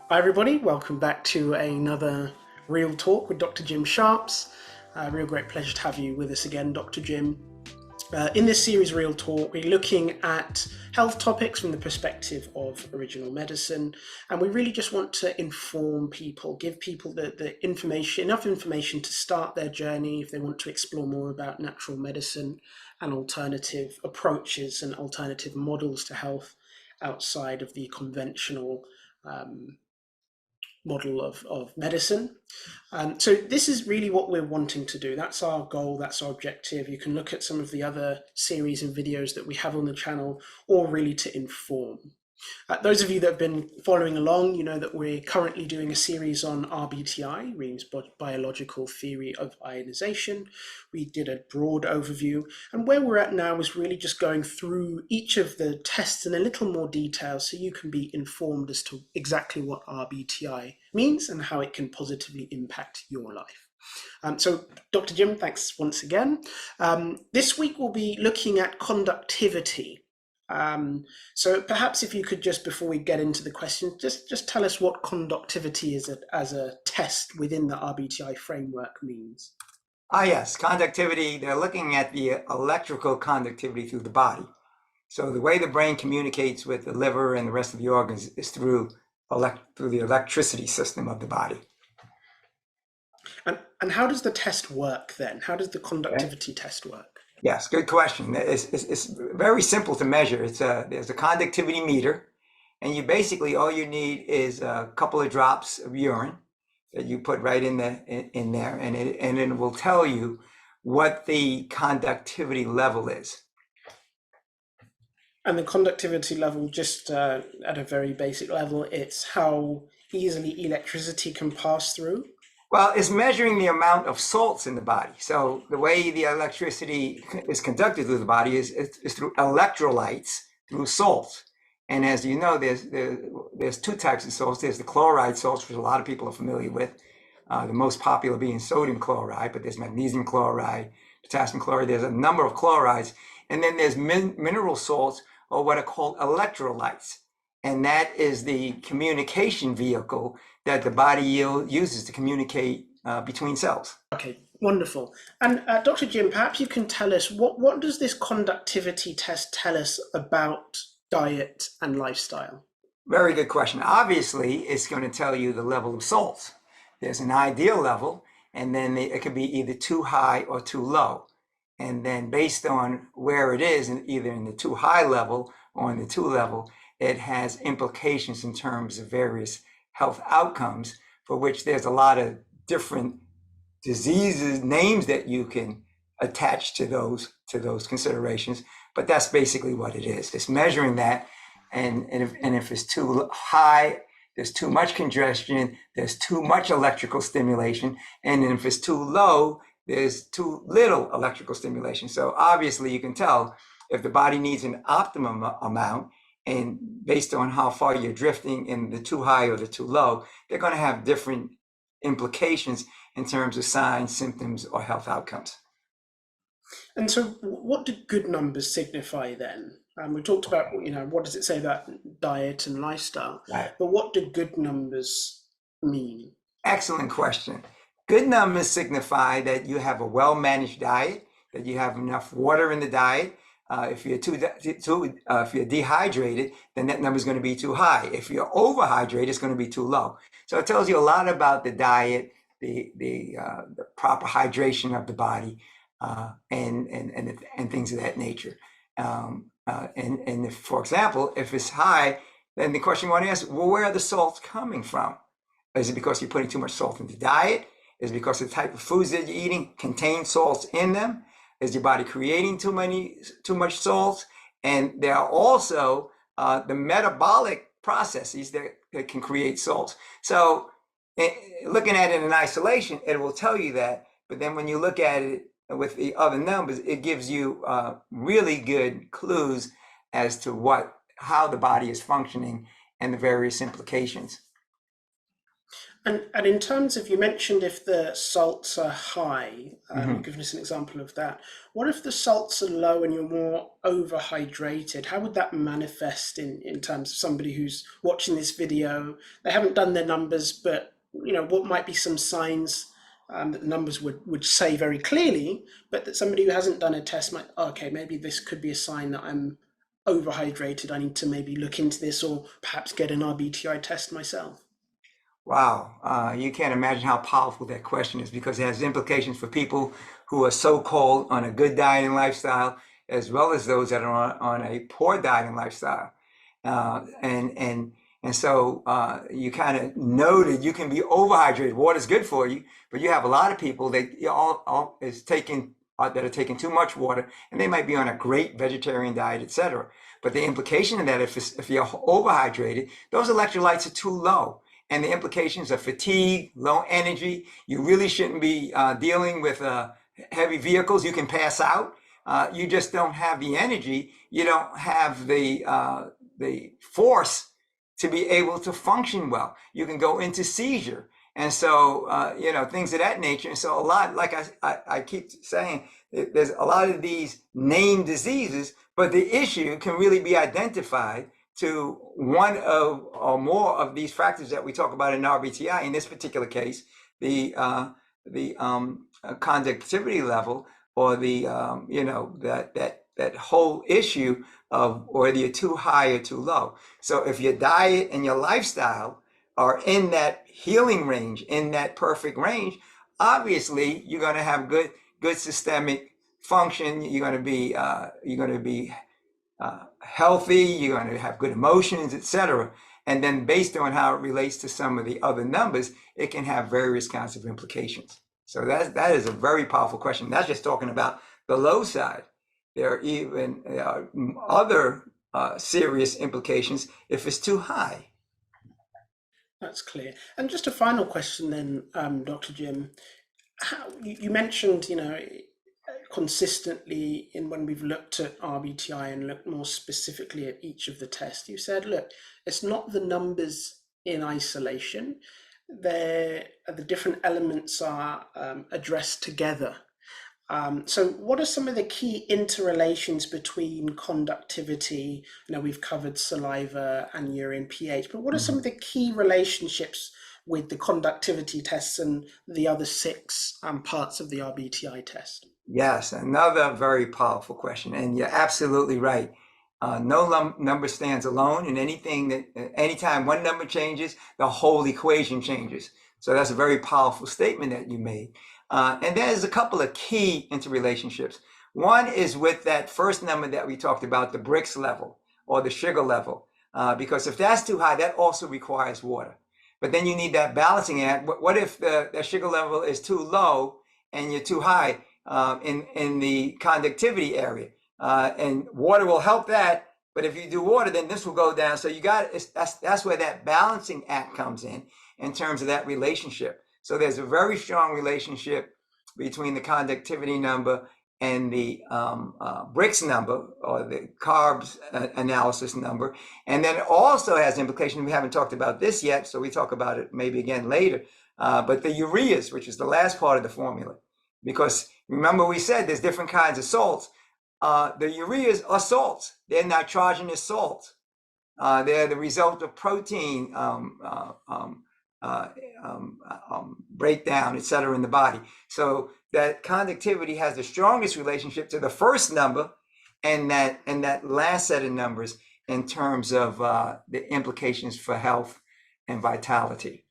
Hi everybody, welcome back to another Real Talk with Dr. Jim Sharps. Real great pleasure to have you with us again, Dr. Jim. In this series, Real Talk, we're looking at health topics from the perspective of original medicine, and we really just want to inform people, give people the information, enough information to start their journey if they want to explore more about natural medicine and alternative approaches and alternative models to health outside of the conventional model of medicine. So this is really what we're wanting to do. That's our goal, that's our objective. You can look at some of the other series and videos that we have on the channel, or really to inform. Those of you that have been following along, you know that we're currently doing a series on RBTI, means biological theory of ionization. We did a broad overview, and where we're at now is really just going through each of the tests in a little more detail so you can be informed as to exactly what RBTI means and how it can positively impact your life. So Dr. Jim, thanks once again. This week we'll be looking at conductivity. So perhaps if you could just, before we get into the question, just tell us what conductivity is as a test within the RBTI framework means. Yes, conductivity, they're looking at the electrical conductivity through the body. So the way the brain communicates with the liver and the rest of the organs is through the electricity system of the body. And how does the test work then? How does the conductivity test work? Yes, good question. It's very simple to measure. There's a conductivity meter, and all you need is a couple of drops of urine that you put right in there, and it will tell you what the conductivity level is. And the conductivity level, just at a very basic level, it's how easily electricity can pass through? Well, it's measuring the amount of salts in the body. So the way the electricity is conducted through the body is through electrolytes, through salts. And as you know, there's two types of salts. There's the chloride salts, which a lot of people are familiar with. The most popular being sodium chloride, but there's magnesium chloride, potassium chloride. There's a number of chlorides. And then there's mineral salts, or what are called electrolytes. And that is the communication vehicle that the body uses to communicate between cells. Okay, wonderful. And Dr. Jim, perhaps you can tell us, what does this conductivity test tell us about diet and lifestyle? Very good question. Obviously, it's going to tell you the level of salts. There's an ideal level, and then it could be either too high or too low. And then based on where it is, either in the too high level or in the too level, it has implications in terms of various health outcomes, for which there's a lot of different diseases, names that you can attach to those considerations. But that's basically what it is. It's measuring that, and if it's too high, there's too much congestion, there's too much electrical stimulation, and if it's too low, there's too little electrical stimulation. So obviously you can tell if the body needs an optimum amount, and based on how far you're drifting in the too high or the too low, they're going to have different implications in terms of signs, symptoms, or health outcomes. And so what do good numbers signify then? We talked about, what does it say about diet and lifestyle, Right. But what do good numbers mean? Excellent question. Good numbers signify that you have a well-managed diet, that you have enough water in the diet. If you're dehydrated, then that number is going to be too high. If you're overhydrated, it's going to be too low. So it tells you a lot about the diet, the proper hydration of the body, and things of that nature. And if, for example, if it's high, then the question you want to ask, well, where are the salts coming from? Is it because you're putting too much salt in the diet? Is it because the type of foods that you're eating contain salts in them? Is your body creating too much salts? And there are also the metabolic processes that can create salts. So looking at it in isolation, it will tell you that. But then when you look at it with the other numbers, it gives you really good clues as to how the body is functioning and the various implications. And in terms of, you mentioned if the salts are high, you've Mhm. given us an example of that. What if the salts are low and you're more overhydrated? How would that manifest in terms of somebody who's watching this video? They haven't done their numbers, but what might be some signs that the numbers would say very clearly, but that somebody who hasn't done a test might, "Oh, okay, maybe this could be a sign that I'm overhydrated. I need to maybe look into this or perhaps get an RBTI test myself." Wow, you can't imagine how powerful that question is because it has implications for people who are so-called on a good diet and lifestyle, as well as those that are on a poor diet and lifestyle. And so you kind of know that you can be overhydrated. Water's good for you, but you have a lot of people that that are taking too much water, and they might be on a great vegetarian diet, etc. But the implication of that, if you're overhydrated, those electrolytes are too low, and the implications of fatigue, low energy. You really shouldn't be dealing with heavy vehicles. You can pass out. You just don't have the energy. You don't have the force to be able to function well. You can go into seizure. And so, things of that nature. And so a lot, like I keep saying, there's a lot of these named diseases, but the issue can really be identified to one of or more of these factors that we talk about in RBTI. In this particular case, the conductivity level, or that whole issue of whether you're too high or too low. So if your diet and your lifestyle are in that healing range, in that perfect range, obviously you're going to have good systemic function. You're going to be healthy. You're going to have good emotions, etc. And then based on how it relates to some of the other numbers, it can have various kinds of implications. So that is a very powerful question. That's just talking about the low side. There are even other serious implications if it's too high. That's clear. And just a final question then, Dr. Jim. How you mentioned, consistently in when we've looked at RBTI and looked more specifically at each of the tests, you said, look, it's not the numbers in isolation. The different elements are addressed together. So what are some of the key interrelations between conductivity? We've covered saliva and urine pH, but what are some of the key relationships with the conductivity tests and the other six parts of the RBTI test? Yes, another very powerful question, and you're absolutely right. No number stands alone, and anytime one number changes, the whole equation changes. So that's a very powerful statement that you made. And there's a couple of key interrelationships. One is with that first number that we talked about, the Brix level or the sugar level, because if that's too high, that also requires water. But then you need that balancing act. What if the sugar level is too low and you're too high in the conductivity area? And water will help that. But if you do water, then this will go down. So that's where that balancing act comes in terms of that relationship. So there's a very strong relationship between the conductivity number and the Brix number, or the carbs analysis number. And then it also has implications. We haven't talked about this yet, so we talk about it maybe again later. But the ureas, which is the last part of the formula, because remember we said there's different kinds of salts. The ureas are salts. They're nitrogenous salts. They're the result of protein breakdown, etc., in the body. So that conductivity has the strongest relationship to the first number and that last set of numbers in terms of the implications for health and vitality.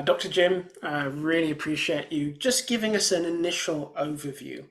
Dr. Jim, I really appreciate you just giving us an initial overview.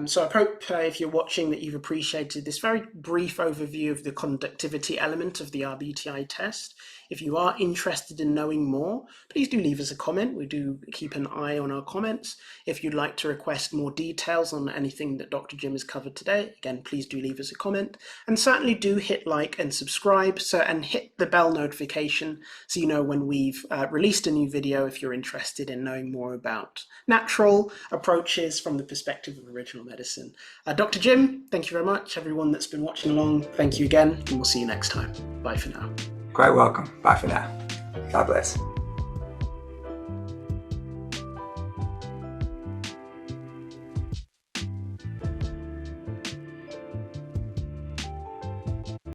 So I hope if you're watching that you've appreciated this very brief overview of the conductivity element of the RBTI test. If you are interested in knowing more, please do leave us a comment. We do keep an eye on our comments. If you'd like to request more details on anything that Dr. Jim has covered today, again, please do leave us a comment. And certainly do hit like and subscribe, and hit the bell notification so you know when we've released a new video if you're interested in knowing more about natural approaches from the perspective of original medicine. Dr. Jim, thank you very much. Everyone that's been watching along, thank you again, and we'll see you next time. Bye for now. Quite welcome. Bye for now. God bless.